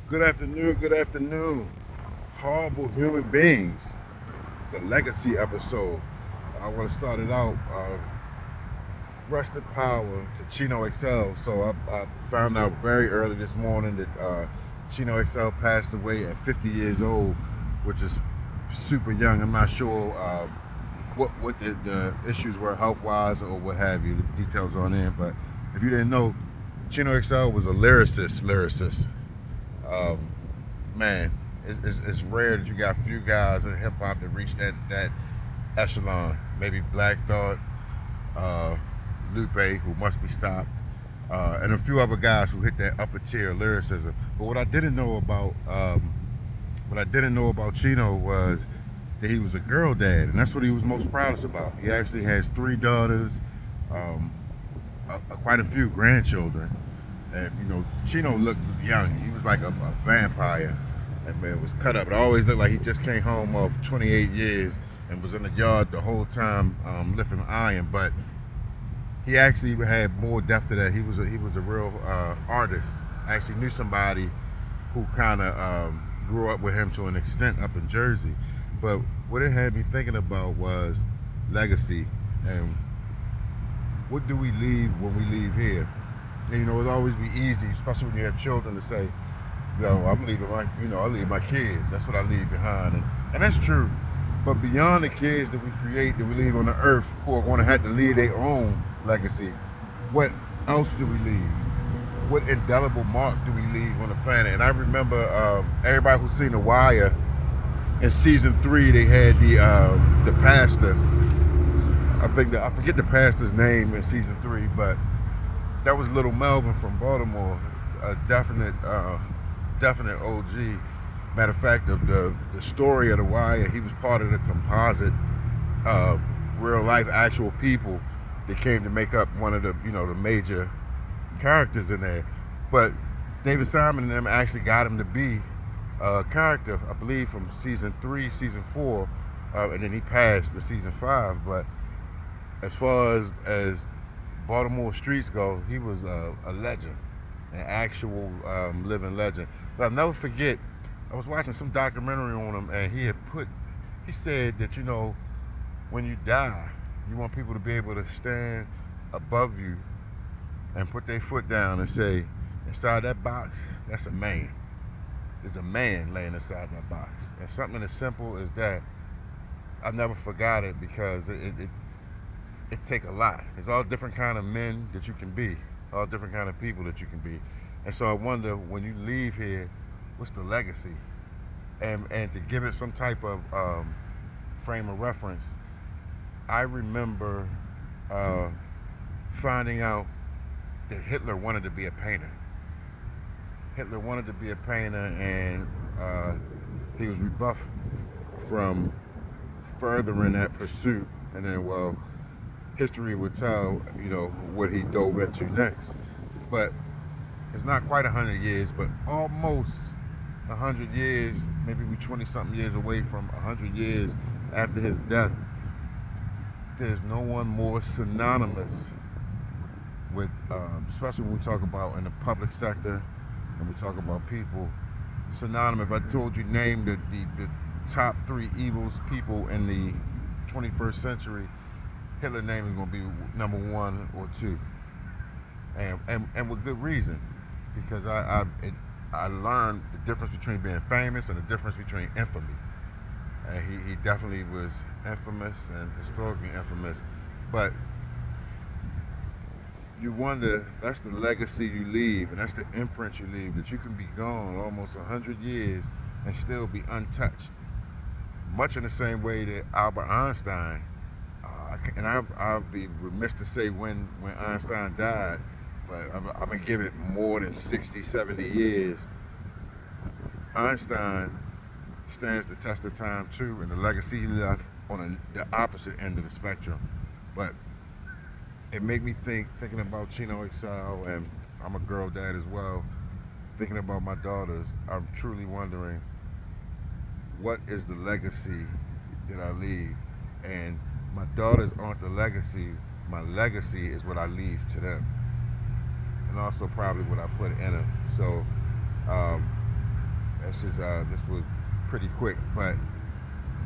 Good afternoon. Horrible human beings. The legacy episode. I want to start it out. Rest in power to Chino XL. So I found out very early this morning that Chino XL passed away at 50 years old, which is super young. I'm not sure what the issues were health wise or what have you. The details on it, but if you didn't know, Chino XL was a lyricist. Um, Man, it's rare that you got few guys in hip hop that reach that echelon. Maybe Black Thought, uh, Lupe, who must be stopped, and a few other guys who hit that upper tier lyricism. But what I didn't know about Chino was that he was a girl dad, and that's what he was most proudest about. He actually has three daughters, um, quite a few grandchildren. And Chino looked young. He was like a vampire. And man, was cut up. It always looked like he just came home off 28 years and was in the yard the whole time lifting iron. But he actually had more depth to that. He was a real artist. I actually knew somebody who kind of grew up with him to an extent up in Jersey. But what it had me thinking about was legacy and what do we leave when we leave here. And, it'll always be easy, especially when you have children, to say, I'm leaving I leave my kids. That's what I leave behind, and that's true. But beyond the kids that we create, that we leave on the earth, who are going to have to leave their own legacy, what else do we leave? What indelible mark do we leave on the planet? And I remember everybody who's seen The Wire in season 3, they had the pastor. I forget the pastor's name in season 3, but that was Little Melvin from Baltimore, a definite OG. Matter of fact, the story of The Wire, he was part of the composite of real life actual people that came to make up one of the major characters in there. But David Simon and them actually got him to be a character, I believe, from season 3, season 4, and then he passed to season 5. But as far as Baltimore streets go, he was a legend, an actual living legend. But I'll never forget, I was watching some documentary on him, and he said that, when you die, you want people to be able to stand above you and put their foot down and say, inside that box, that's a man. There's a man laying inside that box. And something as simple as that, I never forgot it because it take a lot. There's all different kind of men that you can be, all different kind of people that you can be. And so I wonder, when you leave here, what's the legacy? And to give it some type of frame of reference, I remember finding out that Hitler wanted to be a painter. Hitler wanted to be a painter, and he was rebuffed from furthering that pursuit. And then, well, history would tell, what he dove into next. But it's not quite 100 years, but almost 100 years, maybe we 20 something years away from 100 years after his death. There's no one more synonymous with, especially when we talk about in the public sector and we talk about people, synonymous. If I told you name the top 3 evils people in the 21st century, Hitler's name is going to be number 1 or 2, and with good reason, because I learned the difference between being famous and the difference between infamy, and he definitely was infamous and historically infamous, but you wonder, that's the legacy you leave, and that's the imprint you leave, that you can be gone almost 100 years and still be untouched, much in the same way that Albert Einstein. And I'll be remiss to say when Einstein died, but I'm going to give it more than 60, 70 years. Einstein stands the test of time too, and the legacy he left on the opposite end of the spectrum. But it made me thinking about Chino XL, and I'm a girl dad as well, thinking about my daughters. I'm truly wondering, what is the legacy that I leave? And my daughters aren't the legacy. My legacy is what I leave to them, and also probably what I put in them. So, um, That's just this was pretty quick, but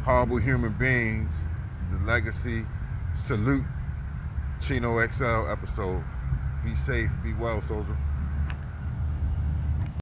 horrible human beings, the legacy. Salute. Chino XL episode. Be safe, be well, soldier.